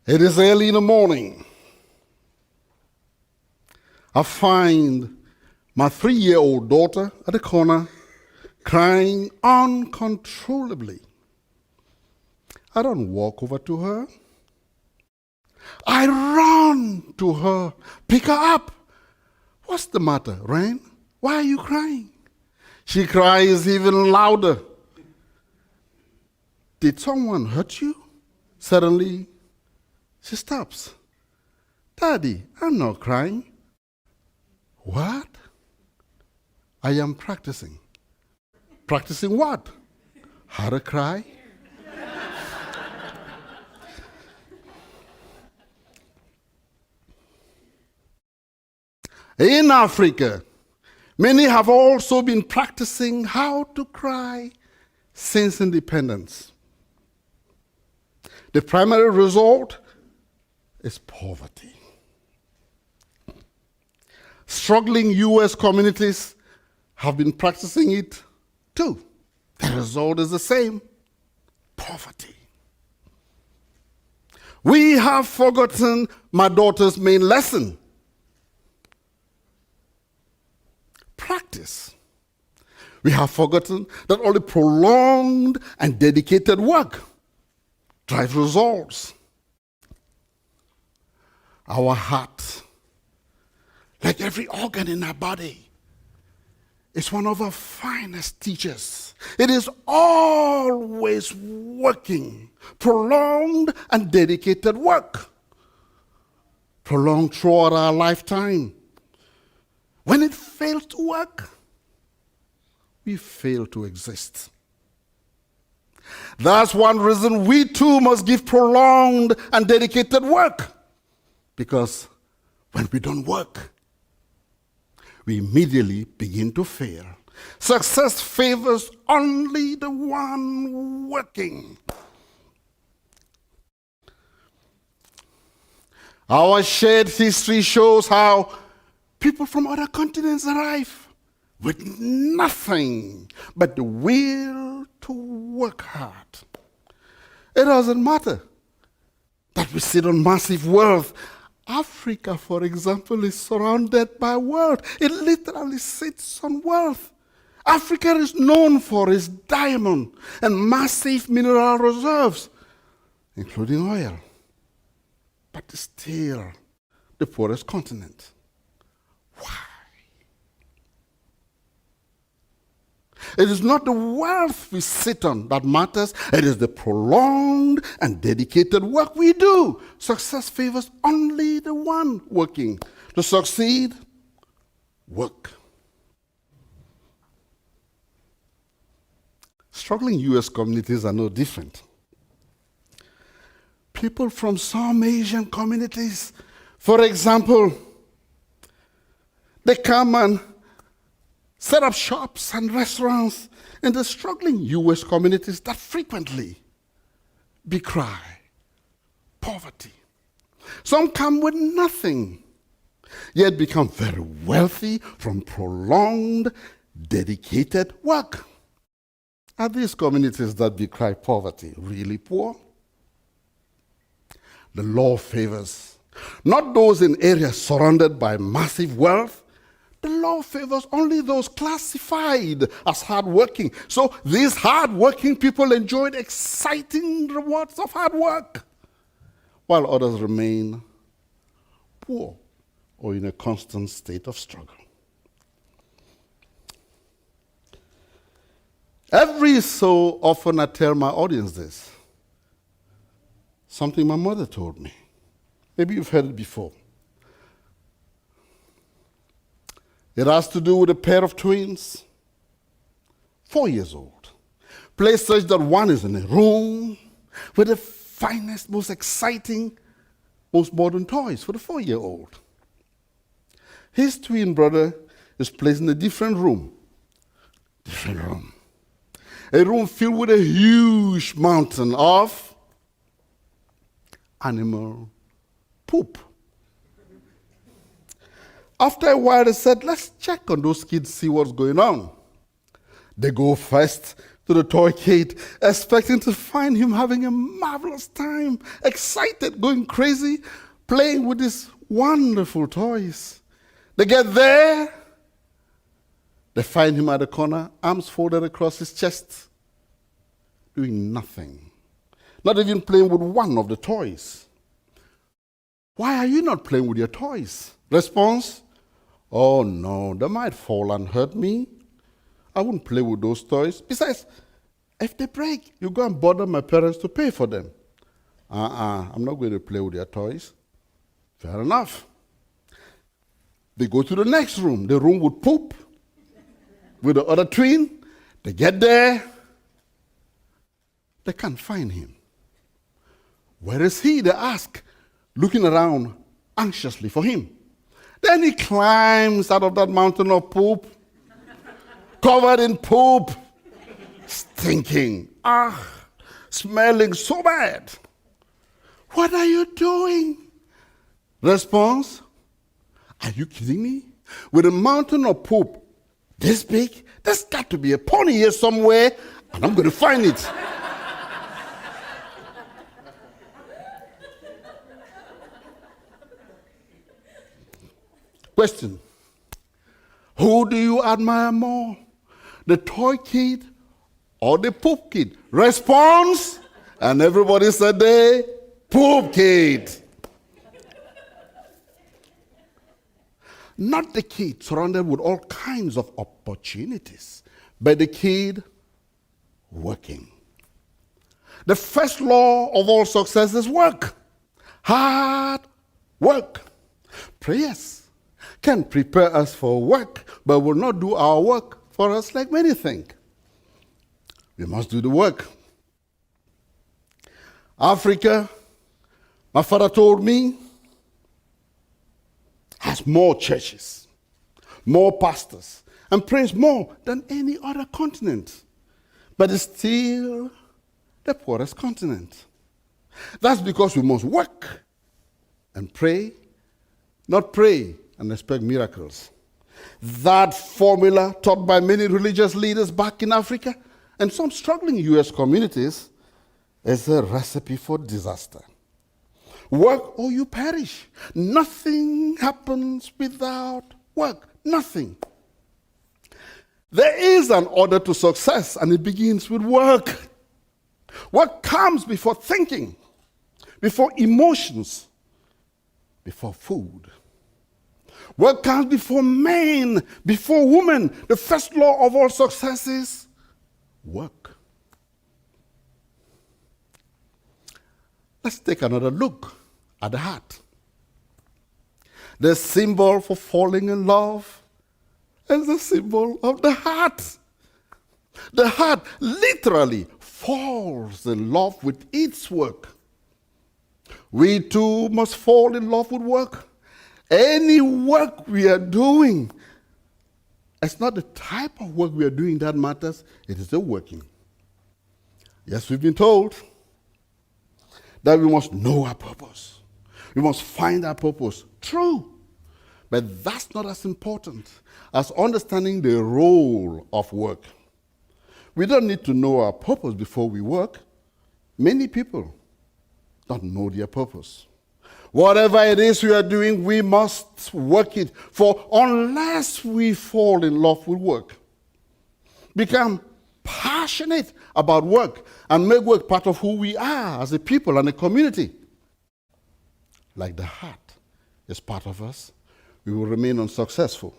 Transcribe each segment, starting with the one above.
It is early in the morning. I find my 3-year-old daughter at the corner crying uncontrollably. I don't walk over to her. I run to her, pick her up. What's the matter, Rain? Why are you crying? She cries even louder. Did someone hurt you? Suddenly, she stops. Daddy, I'm not crying. What? I am practicing. Practicing what? How to cry? In Africa, many have also been practicing how to cry since independence. The primary result is poverty. Struggling U.S. communities have been practicing it too. The result is the same: poverty. We have forgotten my daughter's main lesson: practice. We have forgotten that only prolonged and dedicated work drives results. Our heart, like every organ in our body, is one of our finest teachers. It is always working, prolonged and dedicated work, prolonged throughout our lifetime. When it fails to work, we fail to exist. That's one reason we too must give prolonged and dedicated work. Because when we don't work, we immediately begin to fail. Success favors only the one working. Our shared history shows how people from other continents arrive with nothing but the will to work hard. It doesn't matter that we sit on massive wealth. Africa, for example, is surrounded by wealth. It literally sits on wealth. Africa is known for its diamond and massive mineral reserves, including oil. But it's still the poorest continent. Why? It is not the wealth we sit on that matters. It is the prolonged and dedicated work we do. Success favors only the one working. To succeed, work. Struggling U.S. communities are no different. People from some Asian communities, for example, they come and set up shops and restaurants in the struggling U.S. communities that frequently decry poverty. Some come with nothing, yet become very wealthy from prolonged, dedicated work. Are these communities that decry poverty really poor? The law favors not those in areas surrounded by massive wealth. The law favors only those classified as hardworking. So these hardworking people enjoyed exciting rewards of hard work, while others remain poor or in a constant state of struggle. Every so often I tell my audience this, something my mother told me. Maybe you've heard it before. It has to do with a pair of twins, 4 years old, placed such that one is in a room with the finest, most exciting, most modern toys for the 4-year-old. His twin brother is placed in a different room. A room filled with a huge mountain of animal poop. After a while, they said, let's check on those kids, see what's going on. They go first to the toy kid, expecting to find him having a marvelous time, excited, going crazy, playing with his wonderful toys. They get there, they find him at the corner, arms folded across his chest, doing nothing, not even playing with one of the toys. Why are you not playing with your toys? Response, oh no, they might fall and hurt me. I wouldn't play with those toys. Besides, if they break, you go and bother my parents to pay for them. I'm not going to play with your toys. Fair enough. They go to the next room, the room with poop, with the other twin. They get there. They can't find him. Where is he? They ask, looking around anxiously for him. Then he climbs out of that mountain of poop, covered in poop, stinking, smelling so bad. What are you doing? Response, are you kidding me? With a mountain of poop this big, there's got to be a pony here somewhere, and I'm going to find it. Question, who do you admire more? The toy kid or the poop kid? Response, and everybody said the poop kid. Not the kid surrounded with all kinds of opportunities, but the kid working. The first law of all success is work. Hard work. Prayers can prepare us for work, but will not do our work for us like many think. We must do the work. Africa, my father told me, has more churches, more pastors, and prays more than any other continent, but is still the poorest continent. That's because we must work and pray, not pray and expect miracles. That formula taught by many religious leaders back in Africa and some struggling U.S. communities is a recipe for disaster. Work or you perish. Nothing happens without work. Nothing. There is an order to success, and it begins with work. Work comes before thinking, before emotions, before food. Work comes before men, before women. The first law of all success is work. Let's take another look at the heart. The symbol for falling in love is the symbol of the heart. The heart literally falls in love with its work. We too must fall in love with work. Any work we are doing, it's not the type of work we are doing that matters, it is the working. Yes, we've been told that we must know our purpose. We must find our purpose. True. But that's not as important as understanding the role of work. We don't need to know our purpose before we work. Many people don't know their purpose. Whatever it is we are doing, we must work it. For unless we fall in love with work, become passionate about work, and make work part of who we are as a people and a community, like the heart is part of us, we will remain unsuccessful.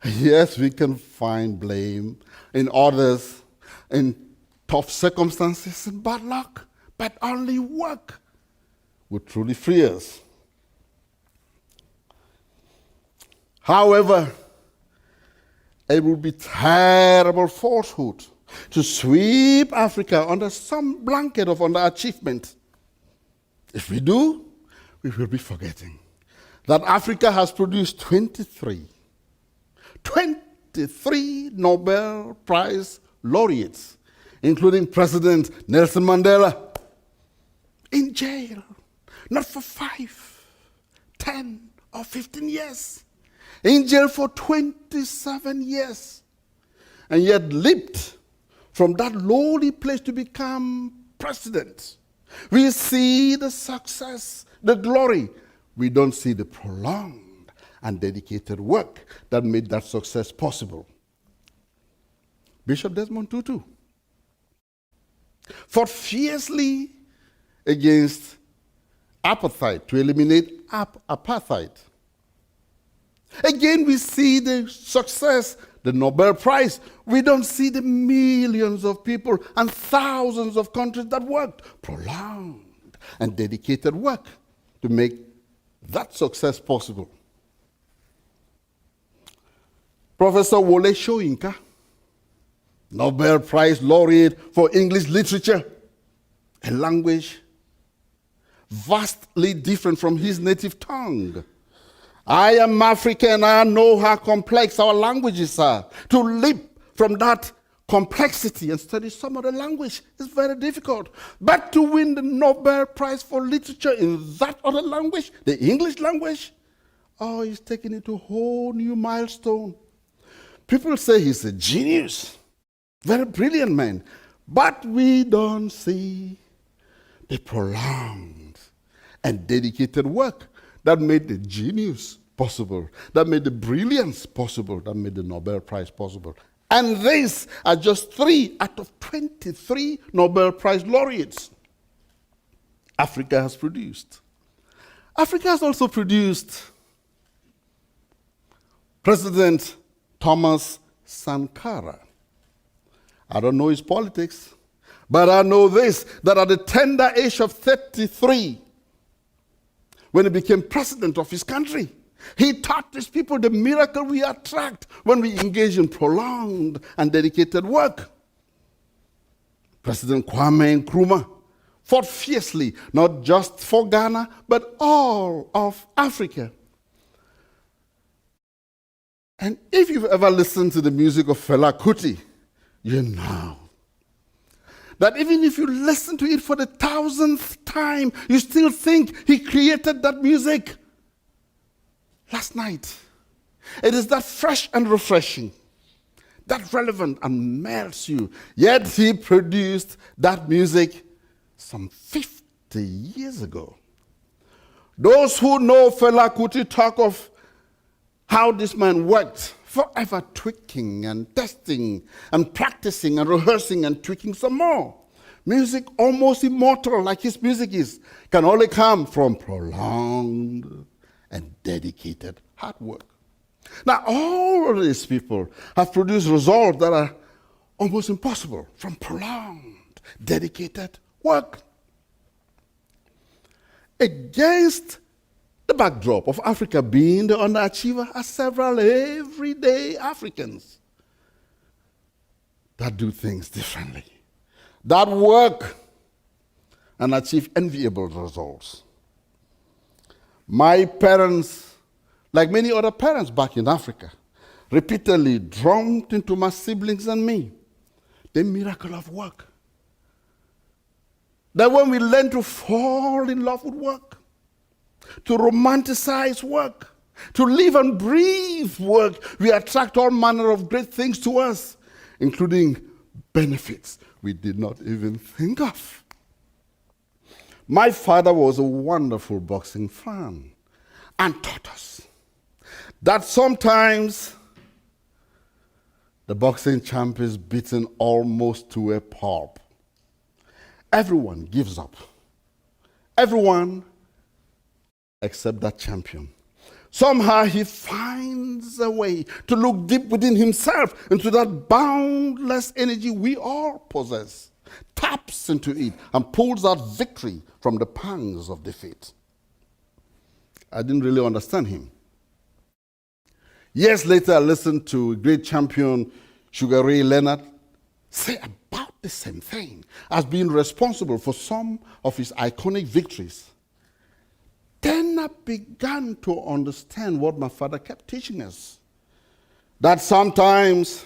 Yes, we can find blame in others, in tough circumstances and bad luck, but only work will truly free us. However, it would be terrible falsehood to sweep Africa under some blanket of underachievement. If we do, we will be forgetting that Africa has produced 23 Nobel Prize laureates, including President Nelson Mandela, in jail, not for 5, 10, or 15 years, in jail for 27 years, and yet leaped from that lowly place to become president. We see the success, the glory. We don't see the prolonged and dedicated work that made that success possible. Bishop Desmond Tutu fought fiercely against apartheid to eliminate apartheid. Again, we see the success, the Nobel Prize. We don't see the millions of people and thousands of countries that worked, prolonged and dedicated work to make that success possible. Professor Wole Soyinka, Nobel Prize laureate for English literature, a language vastly different from his native tongue. I am African, I know how complex our languages are. To leap from that complexity and study some other language is very difficult. But to win the Nobel Prize for literature in that other language, the English language, oh, he's taking it to a whole new milestone. People say he's a genius, very brilliant man, but we don't see the prolonged and dedicated work that made the genius possible, that made the brilliance possible, that made the Nobel Prize possible. And these are just 3 out of 23 Nobel Prize laureates Africa has produced. Africa has also produced President Thomas Sankara. I don't know his politics, but I know this, that at the tender age of 33, when he became president of his country, he taught his people the miracle we attract when we engage in prolonged and dedicated work. President Kwame Nkrumah fought fiercely, not just for Ghana, but all of Africa. And if you've ever listened to the music of Fela Kuti, you know that even if you listen to it for the 1000th time, you still think he created that music last night. It is that fresh and refreshing, that relevant and melts you. Yet he produced that music some 50 years ago. Those who know Fela Kuti talk of how this man worked, forever tweaking and testing and practicing and rehearsing and tweaking some more. Music almost immortal like his music is, can only come from prolonged and dedicated hard work. Now, all of these people have produced results that are almost impossible from prolonged, dedicated work. Against the backdrop of Africa being the underachiever are several everyday Africans that do things differently, that work and achieve enviable results. My parents, like many other parents back in Africa, repeatedly drummed into my siblings and me the miracle of work. That when we learn to fall in love with work, to romanticize work, to live and breathe work, we attract all manner of great things to us, including benefits we did not even think of. My father was a wonderful boxing fan and taught us that sometimes the boxing champ is beaten almost to a pulp. Everyone gives up. Everyone except that champion. Somehow he finds a way to look deep within himself into that boundless energy we all possess, taps into it, and pulls out victory from the pangs of defeat. I didn't really understand him. Years later, I listened to great champion Sugar Ray Leonard say about the same thing as being responsible for some of his iconic victories. Then I began to understand what my father kept teaching us. That sometimes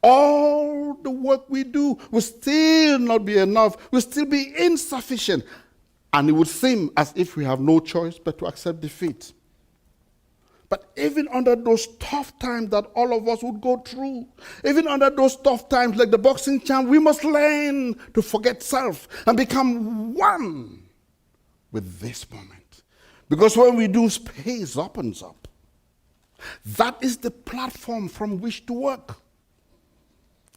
all the work we do will still not be enough, will still be insufficient. And it would seem as if we have no choice but to accept defeat. But even under those tough times that all of us would go through, even under those tough times like the boxing champ, we must learn to forget self and become one with this moment. Because when we do, space opens up. That is the platform from which to work.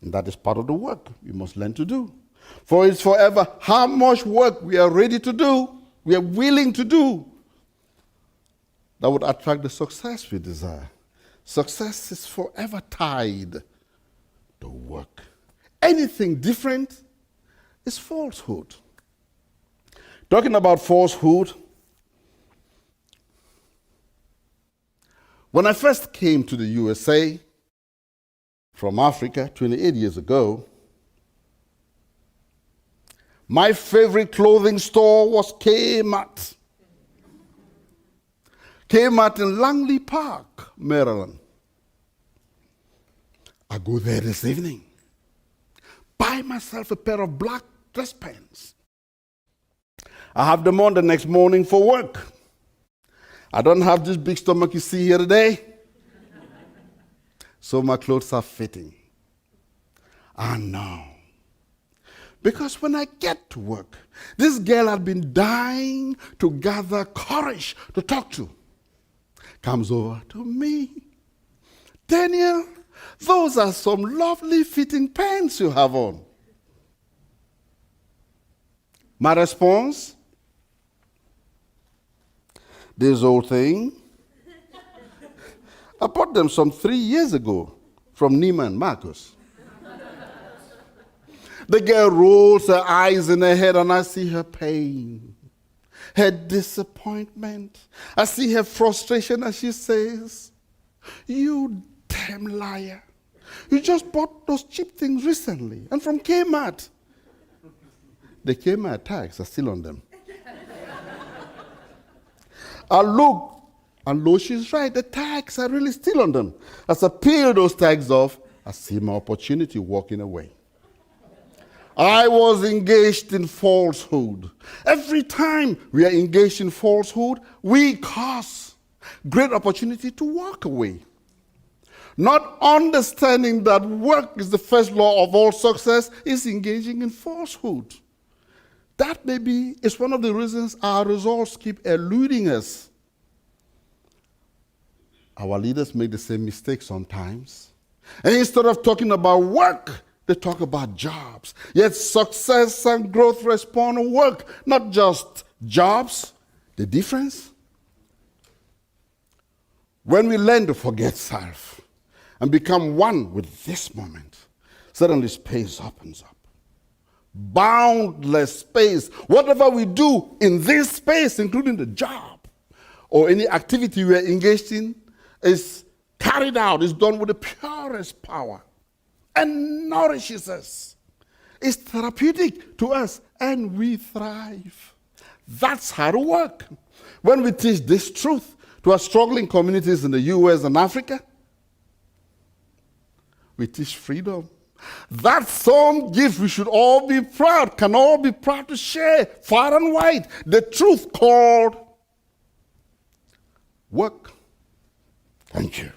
And that is part of the work we must learn to do. For it's forever how much work we are ready to do, we are willing to do, that would attract the success we desire. Success is forever tied to work. Anything different is falsehood. Talking about falsehood, when I first came to the USA from Africa 28 years ago, my favorite clothing store was Kmart. Kmart in Langley Park, Maryland. I go there this evening, buy myself a pair of black dress pants. I have them on the next morning for work. I don't have this big stomach you see here today, so my clothes are fitting. I know. Because when I get to work, this girl had been dying to gather courage to talk to. Comes over to me. Daniel, those are some lovely fitting pants you have on. My response, this old thing, I bought them some 3 years ago from Neiman Marcus. The girl rolls her eyes in her head and I see her pain, her disappointment. I see her frustration as she says, "You damn liar. You just bought those cheap things recently and from Kmart." The Kmart tags are still on them. I look, and lo, she's right. The tags are really still on them. As I peel those tags off, I see my opportunity walking away. I was engaged in falsehood. Every time we are engaged in falsehood, we cause great opportunity to walk away. Not understanding that work is the first law of all success is engaging in falsehood. That maybe is one of the reasons our results keep eluding us. Our leaders make the same mistake sometimes. And instead of talking about work, they talk about jobs. Yet success and growth respond to work, not just jobs. The difference? When we learn to forget self and become one with this moment, suddenly space opens up. Boundless space. Whatever we do in this space, including the job or any activity we are engaged in, is carried out, is done with the purest power and nourishes us. It's therapeutic to us and we thrive. That's how to work. When we teach this truth to our struggling communities in the US and Africa, we teach freedom. That's some gift we should all be proud, can all be proud to share far and wide. The truth called work. Thank you.